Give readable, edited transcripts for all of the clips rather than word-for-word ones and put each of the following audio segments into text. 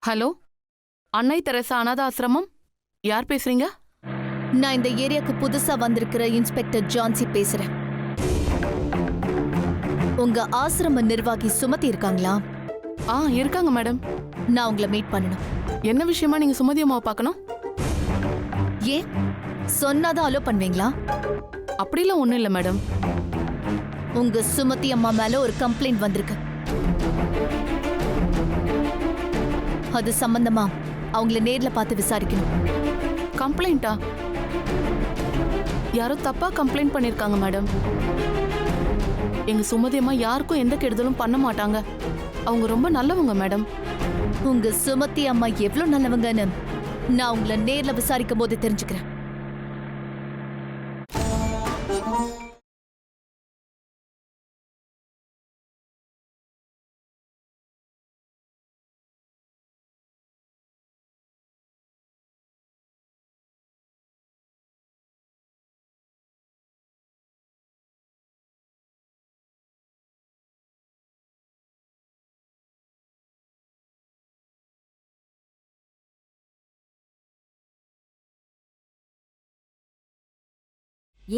Hello, அன்னை Teresa அனாத ஆசிரமம். யார் பேசுறீங்க? நான் இந்த ஏரியாக்கு புதுசா வந்திருக்கிற இன்ஸ்பெக்டர் ஜான்சி பேசுறேன். உங்க ஆசிரம நிர்வாகி சுமதி இருக்காங்களா? இருக்காங்க மேடம். நான் உங்களை மீட் பண்ணணும். என்ன விஷயமா நீங்க சுமதி அம்மாவை பார்க்கணும்? ஏன் சொன்னாதான் அலோ பண்ணுவீங்களா? அப்படிலாம் ஒண்ணும் இல்ல மேடம். உங்க சுமதி அம்மா மேல ஒரு கம்ப்ளைண்ட் வந்திருக்கு. அது சம்பந்தமா அவங்கள நேர்ல பார்த்து விசாரிக்கணும். கம்ப்ளைண்டா? யாரோ தப்பா கம்ப்ளைண்ட் பண்ணிருக்காங்க மேடம். எங்க சுமதி அம்மா யாருக்கும் எந்த கெடுதலும் பண்ண மாட்டாங்க. அவங்க ரொம்ப நல்லவங்க மேடம். உங்க சுமதி அம்மா எவ்வளவு நல்லவங்கன்னு நான் உங்களை நேர்ல விசாரிக்கும் போது தெரிஞ்சுக்கிறேன்.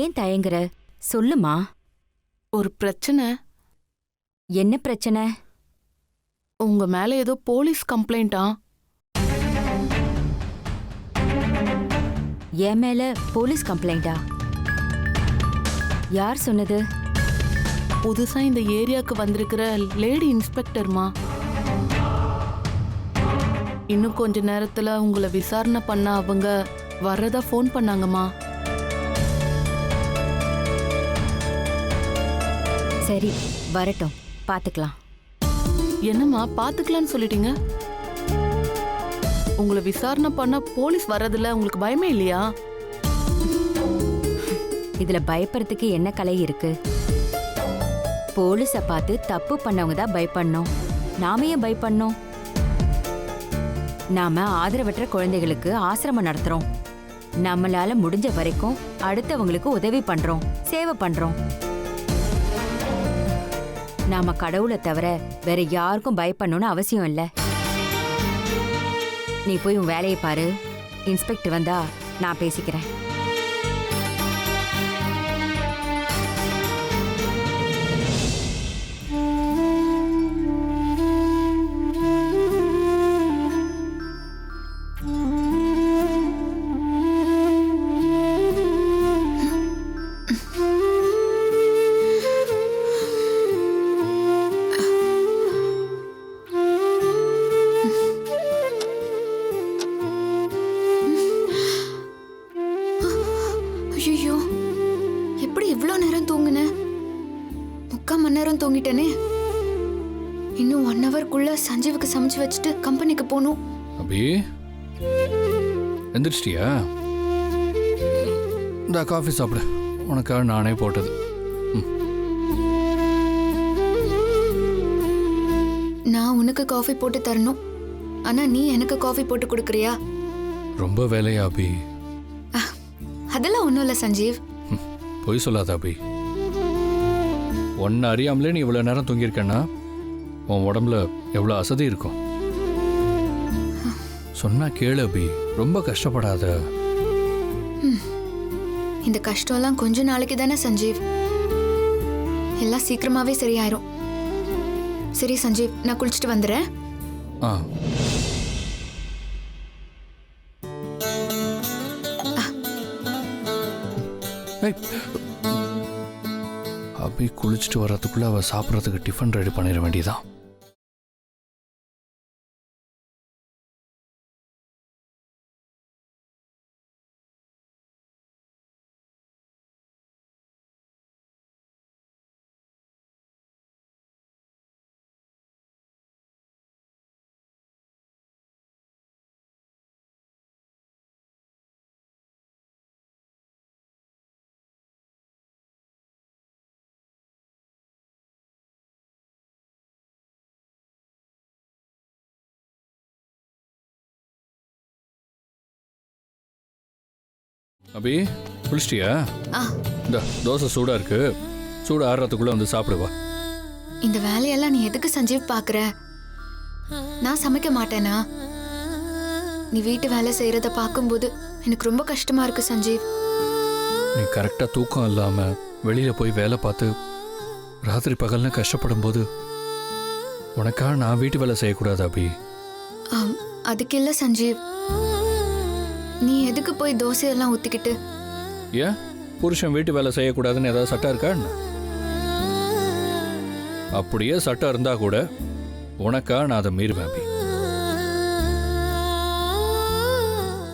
ஏன் தயங்குற? சொல்லுமா. ஒரு பிரச்சனை. என்ன பிரச்சனை? உங்க மேல ஏதோ போலீஸ் கம்ப்ளைண்டா? என் மேல போலீஸ் கம்ப்ளைண்டா? யார் சொன்னது? புதுசா இந்த ஏரியாக்கு வந்திருக்கிற லேடி இன்ஸ்பெக்டர்மா. இன்னும் கொஞ்ச நேரத்துல உங்களை விசாரணை பண்ண அவங்க வர்றதா ஃபோன் பண்ணாங்கம்மா. சரி, வரட்டும், பாத்துக்கலாம். என்னம்மா பாத்துக்கலான்னு சொல்லிட்டீங்க? உங்களை விசாரணை பண்ண போலீஸ் வர்றதுல உங்களுக்கு பயமே இல்லையா? இதுல பயப்படுறதுக்கு என்ன கலை இருக்கு? போலீஸ பார்த்து தப்பு பண்ணவங்க தான் பயப்படணும். நாம ஏன் பயப்படணும்? நாம ஆதரவற்ற குழந்தைகளுக்கு ஆசிரமம் நடத்துறோம். நம்மளால முடிஞ்ச வரைக்கும் அடுத்தவங்களுக்கு உதவி பண்றோம், சேவை பண்றோம். நாம கடவுளை தவிர வேற யாருக்கும் பயப்படணும்னு அவசியம் இல்ல. நீ போய் உன் வேலையை பாரு. இன்ஸ்பெக்டர் வந்தா நான் பேசிக்கிறேன். ஐயோ, எப்படி இவ்ளோ நேரம் தூங்குன? 3/4 மணி நேரம் தூங்கிட்டேனே. இன்னும் 1 ஹவர்க்குள்ள சஞ்சீவுக்கு சமைச்சு வச்சுட்டு கம்பெனிக்கு போகணும். அபி, எந்திரிச்சிட்டியா? இந்த காஃபி சாப்பிடு, உனக்காக நானே போட்டது. நான் உனக்கு காஃபி போட்டு தரணும். ஆனா நீ எனக்கு காஃபி போட்டு கொடுக்கறியா? ரொம்ப வேலையா அபி? அதெல்லாம் ஒன்றும் இல்லை சஞ்சீவ். பொய் சொல்லாத அபி. ஒன்னு அறியாமலே நீ இவ்வளோ நேரம் தூங்கியிருக்கேன்னா உன் உடம்புல எவ்வளோ அசதி இருக்கும். சொன்னா கேளு அபி, ரொம்ப கஷ்டப்படாத. இந்த கஷ்டம்லாம் கொஞ்ச நாளைக்கு தானே சஞ்சீவ். எல்லாம் சீக்கிரமாவே சரியாயிரும். சரி சஞ்சீவ், நான் குளிச்சுட்டு வந்துடுறேன். அபி குளிச்சுட்டு வர்றதுக்குள்ள அவ சாப்பிட்றதுக்கு டிஃபன் ரெடி பண்ணிட வேண்டியதான். அபி, குளிச்சிட்டியா? இந்த தோசை சூடா இருக்கு, சூடு ஆறுறதுக்குள்ள வந்து சாப்பிடுவா. இந்த வேலையெல்லாம் நீ எதுக்கு சஞ்சீவ் பாக்குற? நான் சமைக்க மாட்டேனா? நீ வீட்டு வேலை செய்யறத பார்க்கும்போது எனக்கு ரொம்ப கஷ்டமா இருக்கு சஞ்சீவ். நீ கரெக்டாக தூக்கம் இல்லாமல் வெளியில் போய் வேலை பார்த்து ராத்திரி பகல்னு கஷ்டப்படும் போது உனக்காக நான் வீட்டு வேலை செய்யக்கூடாது அபி. அதுக்கு இல்ல சஞ்சீவ், நீ எதுக்கு போய் தோசையெல்லாம் ஊத்திக்கிட்டு? ஏன் புருஷன் வீட்டு வேலை செய்யக்கூடாதுன்னு ஏதாவது சட்டம் இருக்கா என்ன? அப்படியே சட்டம் இருந்தா கூட உனக்கா நான் அதை மீறுவேன் அபி.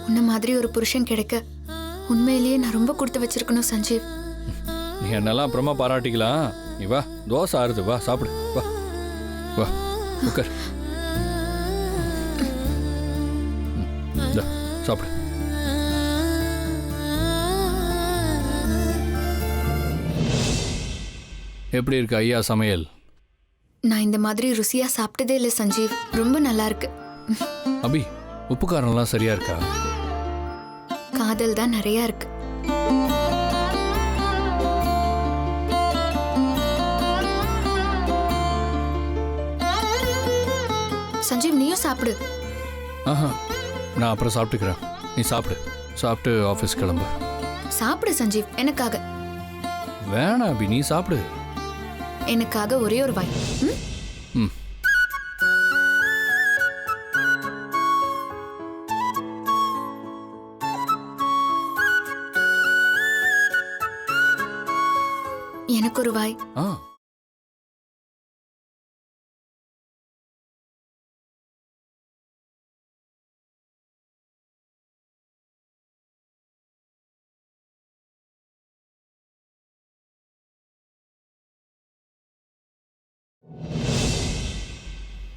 உன்ன மாதிரி ஒரு புருஷன் கிடைக்க உண்மையிலேயே நான் ரொம்ப கொடுத்து வச்சிருக்கணும் சஞ்சீவ். நீ என்னெல்லாம் அப்புறமா பாராட்டிக்கலாம். நீ வா, தோசை ஆறுது, வா சாப்பிடு, வா வா உட்கார். சாப்பிடு. எப்படி இருக்கு ஐயா சமையல்? நான் இந்த மாதிரி ருசியா சாப்பிட்டதே இல்லை சஞ்சீவ். ரொம்ப நல்லா இருக்கு. அபி, உப்பு காரம்லாம் சரியா இருக்கா? காதல் தான் நிறைய இருக்கு. சஞ்சீவ், நீயும் சாப்பிடு. ஆஹா, நான் அப்புறம் சாப்பிட்டுக்கிறேன். நீ சாப்பிடு, சாப்பிட்டு ஆஃபீஸ் கிளம்பு. சாப்பிடு சஞ்சீவ், எனக்காக. வேணாம் அபி, நீ சாப்பிடு. எனக்காக ஒரே ஒரு வாய். ம். எனக்கு ஒரு வாய். ஆ.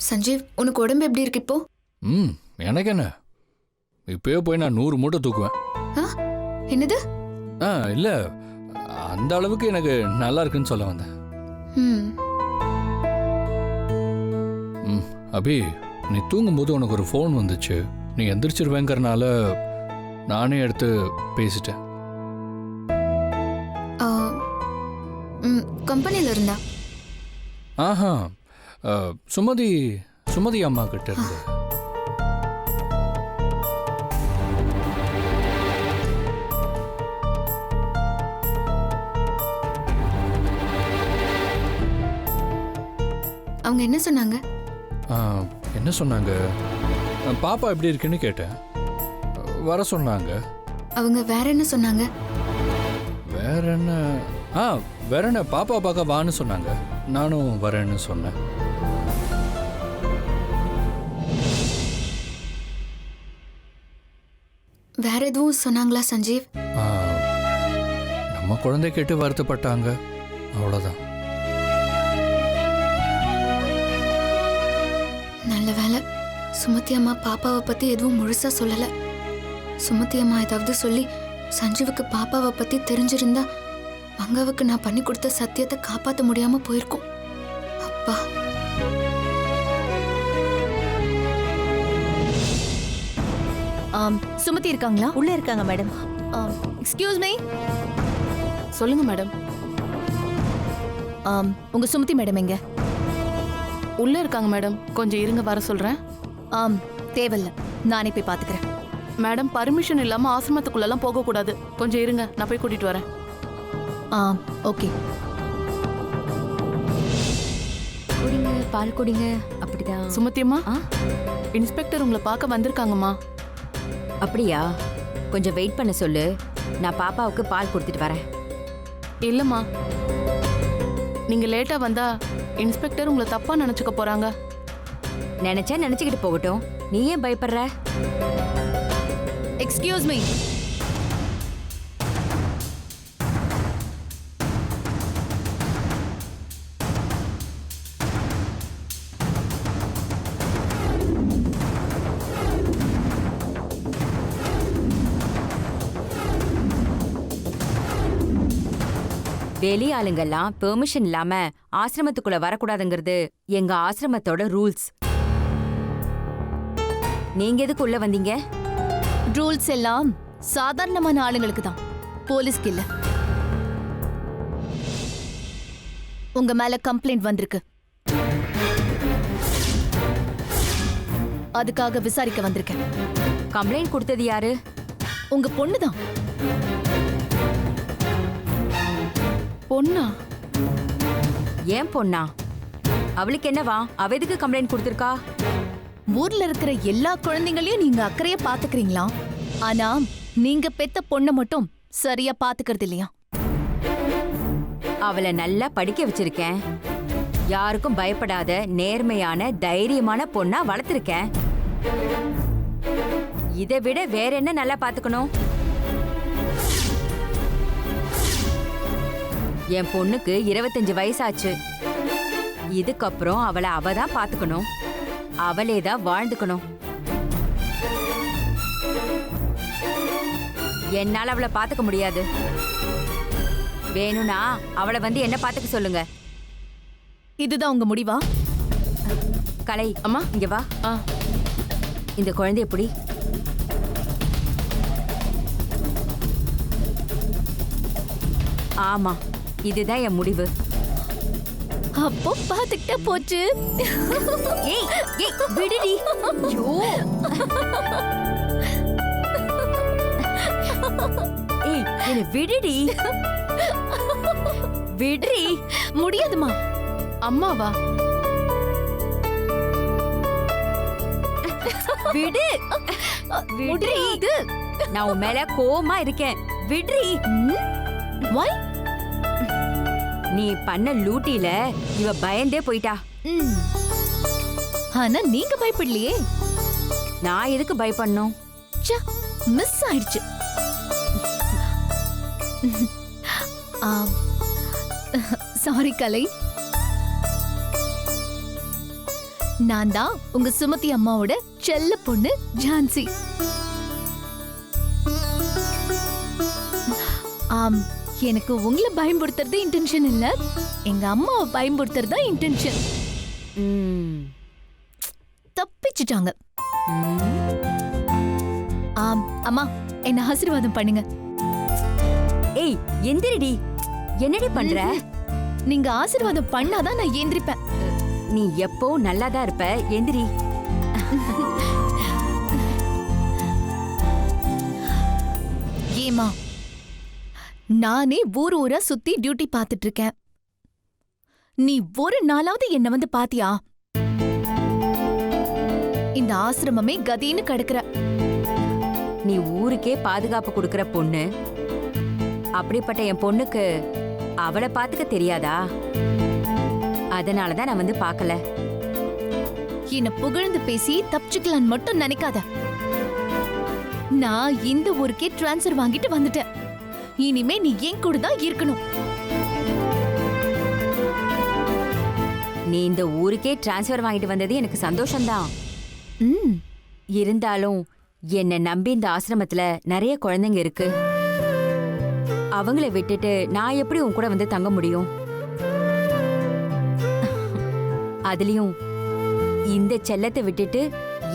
சஞ்சீவ், உனக்கு உடம்பு எப்படி இருக்கு இப்போ? ம், எனக்கு என்ன, இப்பயே போய் நான் 100 மூட்டை தூக்குவேன். என்னது? இல்லை, அந்த அளவுக்கு எனக்கு நல்லா இருக்குன்னு சொல்ல வந்தேன். ம். ம். அபி, நீ தூங்கும்போது உனக்கு ஒரு ஃபோன் வந்துச்சு. நீ எந்திரிச்சிருவேங்கிறனால நானே எடுத்து பேசிட்டேன். கம்பெனியில் இருந்தா? ஆஹா, சுமதி அம்மா கிட்ட இருந்து. அவங்க என்ன சொன்னாங்க? என்ன சொன்னாங்க? பாப்பா எப்படி இருக்குன்னு கேட்டேன். வர சொன்னாங்க. அவங்க வேற என்ன சொன்னாங்க? வேற என்ன? வேற என்ன, பாப்பா பார்க்க வான்னு சொன்னாங்க. நானும் வரேன்னு சொன்னேன். வேற எதுவும் சொன்னாங்களா சஞ்சீவ்? நம்ம குழந்தை கேட்டு வருத்தப்பட்டாங்க, அவ்வளோதான். நல்ல வேலை, சுமதி அம்மா பாப்பாவை பத்தி எதுவும் முழுசா சொல்லல. சுமதி அம்மா ஏதாவது சொல்லி சஞ்சீவுக்கு பாப்பாவை பத்தி தெரிஞ்சிருந்தா மங்காவுக்கு நான் பண்ணி கொடுத்த சத்தியத்தை காப்பாற்ற முடியாம போயிருக்கும். அப்பா. சுமதி இருக்காங்களா? உள்ள இருக்காங்க மேடம். Excuse me. சொல்லுங்க மேடம். உங்க சுமதி மேடம் எங்க? உள்ள இருக்காங்க மேடம். கொஞ்சம் இருங்க, வர சொல்றேன். தேவையில்ல, நானே போய் பாத்துக்கிறேன். மேடம், பர்மிஷன் இல்லாம ஆசிரமத்துக்குள்ளெல்லாம் போக கூடாது. கொஞ்சம் இருங்க, நான் போய் கூட்டிட்டு வரேன். ஓகே. குடிங்க, பால் குடிங்க. அப்படிதான். சுமதி அம்மா, இன்ஸ்பெக்டர் உங்களை பார்க்க வந்திருக்காங்கம்மா. அப்படியா? கொஞ்சம் வெயிட் பண்ண சொல்லு, நான் பாப்பாவுக்கு பால் கொடுத்துட்டு வரேன். இல்லம்மா, நீங்க லேட்டா வந்தா இன்ஸ்பெக்டர் உங்களை தப்பா நினைச்சுக்க போறாங்க. நினைச்சா நினைச்சுக்கிட்டு போகட்டும், நீ ஏன் பயப்படுற? Excuse me. வெளி ஆளுங்கெல்லாம் பெர்மிஷன் இல்லாம ஆசிரமத்துக்குள்ள வரக்கூடாதுங்கிறது எங்க ஆசிரமத்தோட ரூல்ஸ். நீங்க எதுக்கு உள்ள வந்தீங்க? ரூல்ஸ் எல்லாம் சாதாரணமான ஆளுங்களுக்கு தான், போலீஸ்க்கு இல்ல. உங்க மேல கம்ப்ளைண்ட் வந்திருக்கு, அதுக்காக விசாரிக்க வந்திருக்கேன். கம்ப்ளைண்ட் கொடுத்தது யாரு? உங்க பொண்ணுதான். பொண்ணா? ஏன் பொண்ணா? அவளுக்கு என்னவா? அவ எதுக்கு கம்ப்ளைண்ட் கொடுத்திருக்கா? ஊர்ல இருக்கிற எல்லா குழந்தைங்களையும் நீங்க அக்கறையா பாத்துக்கிறீங்களா? ஆனா நீங்க பெத்த பொண்ணை மட்டும் சரியா பாத்துக்கிறது இல்லையா? அவளை நல்லா படிக்க வச்சிருக்கேன். யாருக்கும் பயப்படாத நேர்மையான தைரியமான பொண்ணா வளர்த்திருக்கேன். இதை விட வேற என்ன நல்லா பாத்துக்கணும்? என் பொண்ணுக்கு 25 வயசாச்சு. இதுக்கப்புறம் அவளை அவதான் பாத்துக்கணும். அவளே தான் வாழ்ந்துக்கணும். என்னால அவளை பாத்துக்க முடியாது. வேணும்னா அவளை வந்து என்ன பாத்துக்க சொல்லுங்க. இதுதான் உங்க முடிவா? கலை, அம்மா. இங்க வா. ஆ. இந்த குழந்தை எப்படி? ஆமா, இதுதான் என் முடிவு. அப்போ பாத்துக்கிட்டே போச்சு. ஏய் ஏய் விடுடி. ஐயோ. ஏய் என்ன விடுடி. விடுடி. முடியாதுமா. அம்மாவா? விடு. விடுடி. முடியாது. நான் உன் மேல கோவமா இருக்கேன். விடுடி. Why? நீ பண்ண லூட்டில இவ பயந்தே போயிட்டா. ஆனா நீங்க பயப்படலையே. நான் எதுக்கு பயப்படணும்? மிஸ் ஆயிடுச்சு. சாரி கலை. நான் தான் உங்க சுமதி அம்மாவோட செல்ல பொண்ணு ஜான்சி. எனக்கு உங்களை பயன்படுத்துறது இன்டென்ஷன் இல்ல, எங்க அம்மாவை பயன்படுத்துறது தான் இன்டென்ஷன். தப்பிச்சிட்டாங்க. அம்மா என்ன ஆசீர்வாதம் பண்ணுங்க. ஏய் எந்திரடி. என்னடி பண்ற? நீங்க ஆசீர்வாதம் பண்ணாதான் நான் எந்திரிப்பேன். நீ எப்போ நல்லாதான் இருப்ப. எந்திரி. ஏமா, நானே ஊர் ஊரா சுத்தி டியூட்டி பார்த்துட்டு இருக்கேன். நீ ஒரு நாளாவது என்ன வந்து பாத்தியா? இந்த ஆசிரமமே கதின்னு கிடக்குற. நீ ஊருக்கே பாதுகாப்பு கொடுக்கற பொண்ணு. அப்படிப்பட்ட என் பொண்ணுக்கு அவளை பாத்துக்க தெரியாதா? அதனாலதான் நான் வந்து பார்க்கல. என்ன புகழ்ந்து பேசி தப்பிச்சுக்கலான்னு மட்டும் நினைக்காத. நான் இந்த ஊருக்கே டிரான்ஸ்ஃபர் வாங்கிட்டு வந்துட்டேன். இனிமே நீ என் கூட தான் இருக்கணும். நீ இந்த ஊருக்கே டிரான்ஸ்ஃபர் வாங்கிட்டு வந்தது எனக்கு சந்தோஷம்தான். இருந்தாலும் என்னை நம்பி இந்த ஆசிரமத்துல நிறைய குழந்தைங்க இருக்கு. அவங்கள விட்டுட்டு நான் எப்படி உன் கூட வந்து தங்க முடியும்? அதுலயும் இந்த செல்லத்தை விட்டுட்டு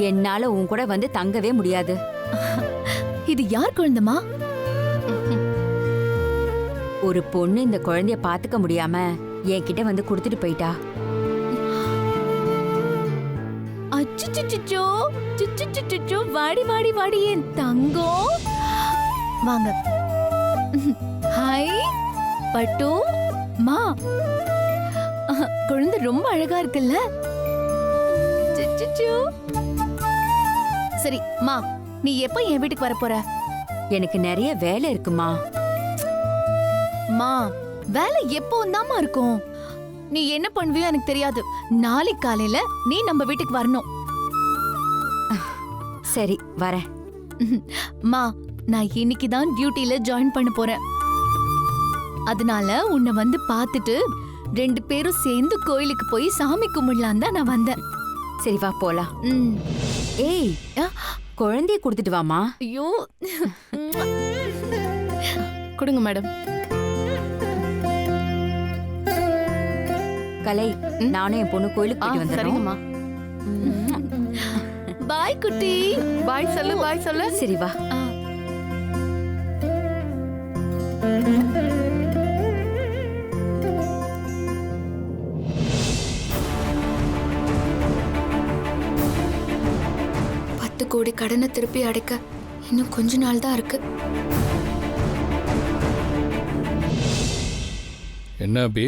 என்னால உன் கூட வந்து தங்கவே முடியாது. இது யார் குழந்தைமா? ஒரு பொண்ணு இந்த குழந்தைய பாத்துக்க முடியாம என்கிட்ட வந்து கொடுத்துட்டு போயிட்டா. அச்சச்சோ, சுச்சுச்சுச்சுச்சோ, வாடி வாடி வாடி என் தங்கம். வாங்க. ஹாய் பட்டு மா. குழந்தை ரொம்ப அழகா இருக்குல்ல? சுச்சுச்சோ. சரி மா, நீ எப்ப என் வீட்டுக்கு வர போற? எனக்கு நிறைய வேலை இருக்குமா. மா, வேலை எப்பவும் தாமா இருக்கும். நீ என்ன பண்ணுவியோ எனக்கு தெரியாது. நாளைக்கு காலையில நீ நம்ம வீட்டுக்கு வரணும். சரி வரேன். மா, நான் இன்னைக்கு தான் டியூட்டில ஜாயின் பண்ண போறேன். அதனால உன்னை வந்து பார்த்துட்டு 2 பேரும் சேர்ந்து கோயிலுக்கு போய் சாமி கும்பிடலாம் தான் நான் வந்தேன். சரி வா போலாம். ஏய் குழந்தைய கொடுத்துட்டு வாமா. ஐயோ கொடுங்க மேடம். கலை, நானும் என் பொண்ணு கோயிலுக்கு போயிட்டு வந்துடுறோம். சரிங்கம்மா. பாய் குட்டி. பாய் சொல்லு, பாய் சொல்லு. சரி வா. கோடி கடனை திருப்பி அடைக்க இன்னும் கொஞ்ச நாள் தான் இருக்கு. என்ன அபி,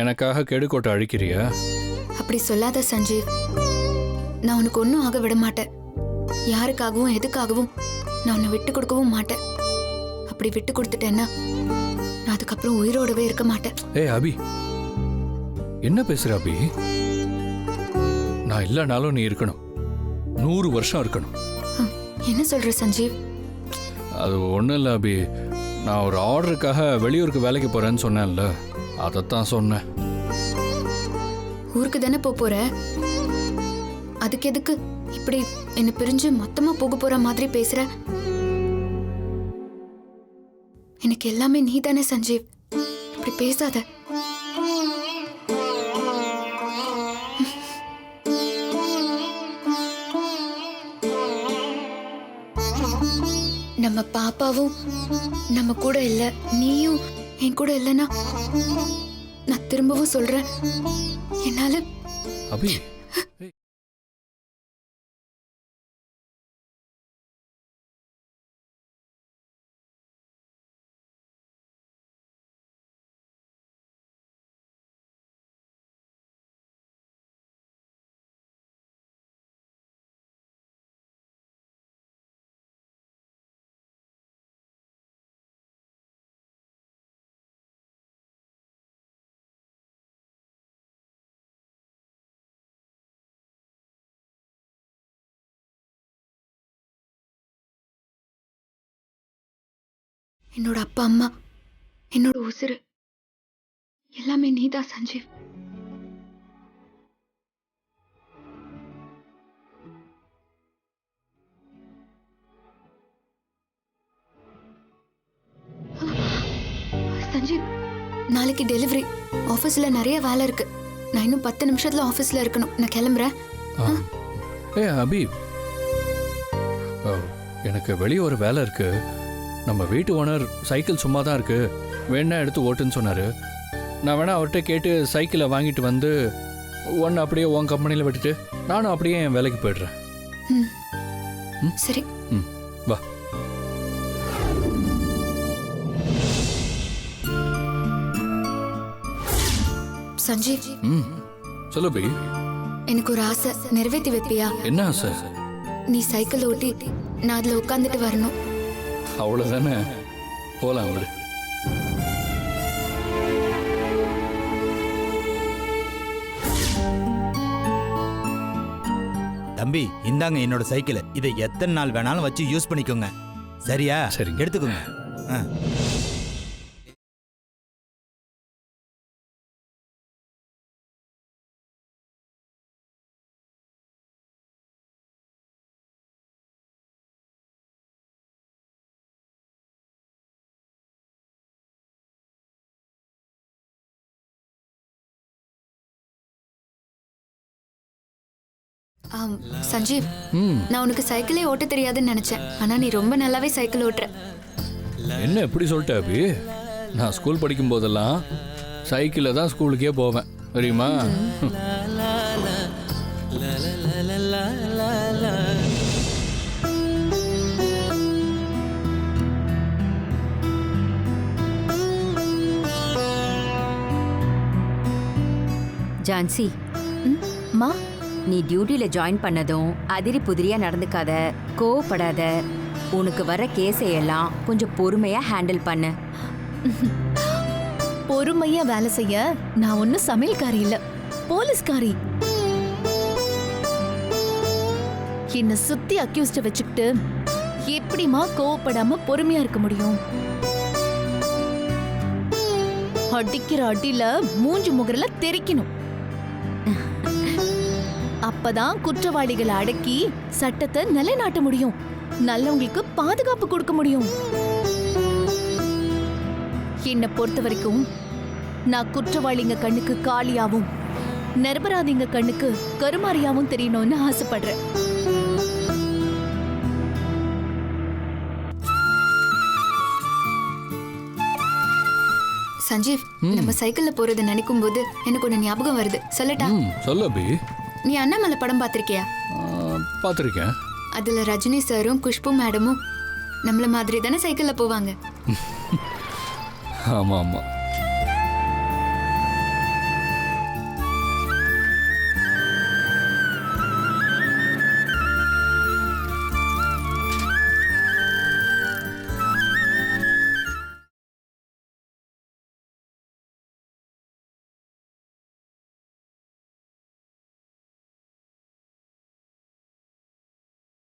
எனக்காக கெடுக்கோட்டை அழிக்கிறியா? அப்படி சொல்லாத சஞ்சீவ். நான் உனக்கு ஒன்றும் ஆக விட மாட்டேன். யாருக்காகவும் எதுக்காகவும் நான் உன்னை விட்டு கொடுக்கவும் மாட்டேன். அப்படி விட்டு கொடுத்துட்டேன்னா நான் அதுக்கப்புறம் உயிரோடவே இருக்க மாட்டேன். ஏய் அபி, என்ன பேசுற அபி? நான் இல்லைனாலும் நீ இருக்கணும், 100 வருஷம் இருக்கணும். என்ன சொல்ற சஞ்சீவ்? அது ஒன்றும் இல்லை அபி, நான் ஒரு ஆர்டருக்காக வெளியூருக்கு வேலைக்கு போகிறேன்னு சொன்னேன்ல, அதைத்தான் சொன்னேன். ஊருக்கு தானே போற? அதுக்கு எதுக்கு இப்படி என்ன பிரிஞ்சு மொத்தமா போக போற மாதிரி பேசுற? எனக்கு எல்லாமே நீ தானே சஞ்சீவ். இப்படி பேசாத. நம்ம பாப்பாவும் நம்ம கூட இல்ல, நீயும் என் கூட இல்லைன்னா நான் திரும்பவும் சொல்றேன், என்னால அபி என்னோட அப்பா அம்மா, என்னோட உசுறு எல்லாமே நீதான் சஞ்சீவ். சஞ்சீவ், நாளைக்கு டெலிவரி. ஆஃபீஸ்ல நிறைய வேலை இருக்கு. நான் இன்னும் 10 நிமிஷத்துல ஆஃபீஸ்ல இருக்கணும். நான் கிளம்புறேன். ஏ அபி, எனக்கு வெளியே ஒரு வேலை இருக்கு. நம்ம வீட்டு ஓனர் சைக்கிள் சும்மா தான் இருக்கு, வேணா எடுத்து ஓட்டுன்னு சொன்னார். நான் வேணா அவர்கிட்ட கேட்டு சைக்கிளை வாங்கிட்டு வந்து ஒன்று அப்படியே உன் கம்பெனியில் விட்டுட்டு நானும் அப்படியே என் வேலைக்கு போயிடுறேன். சரி. வா. சஞ்சீவ், சொல்லு பி. எனக்கு ஒரு ஆசை, நிறைவேற்றி வைப்பியா? என்ன ஆசை? நீ சைக்கிள் ஓட்டி நான் அதில் உட்காந்துட்டு வரணும். அவ்வளோதானே, போலாம் விடு. தம்பி, இந்தாங்க என்னோட சைக்கிள். இதை எத்தனை நாள் வேணாலும் வச்சு யூஸ் பண்ணிக்கோங்க. சரியா? சரி, எடுத்துக்கோங்க. சஞ்சீவ், நான் உனக்கு சைக்கிளே ஓட்ட தெரியாதுன்னு நினைச்சேன். ஆனா நீ ரொம்ப நல்லாவே சைக்கிள் ஓட்டுற. என்ன எப்படி சொல்லிட்ட அபி? நான் ஸ்கூல் படிக்கும் போதெல்லாம் சைக்கிளில் தான் ஸ்கூலுக்கே போவேன், தெரியுமா? ஜான்சி, மா, நீ டியூட்டில ஜாயின் பண்ணதும் அதிரி புதிரியா நடந்துக்காத, கோவப்படாத. உனக்கு வர கேஸை எல்லாம் கொஞ்சம் பொறுமையா ஹேண்டில் பண்ணு. பொறுமையா வேலை செய்ய நான் ஒன்னும் சமையல்காரி இல்ல, போலீஸ்காரி. என்ன சுத்தி அக்யூஸ்ட வச்சுக்கிட்டு எப்படிமா கோவப்படாம பொறுமையா இருக்க முடியும்? அடிக்கிற அடியில மூஞ்சி முகரல தெரிக்கணும். அப்பதான் குற்றவாளிகளை அடக்கி சட்டத்தை நிலைநாட்ட முடியும், நல்லவங்களுக்கு பாதுகாப்பு கொடுக்க முடியும். என்னை பொறுத்த வரைக்கும் நான் குற்றவாளிங்க கண்ணுக்கு காளியாவும் நிரபராதிங்க கண்ணுக்கு கருமாரியாவும் தெரியணும்னு ஆசைப்படுறேன். சஞ்சீவ், நம்ம சைக்கிள்ல போறது நினைக்கும் போது எனக்கு ஒண்ணு ஞாபகம் வருது. சொல்லட்டா? சொல்லு அபி. நீ அண்ணாமலை படம் பார்த்திருக்கியா? பார்த்துருக்கேன். அதுல ரஜினி சாரும் குஷ்பு மேடமும் நம்மள மாதிரி தானே சைக்கிள்ல போவாங்க. ஆமாம் ஆமாம்.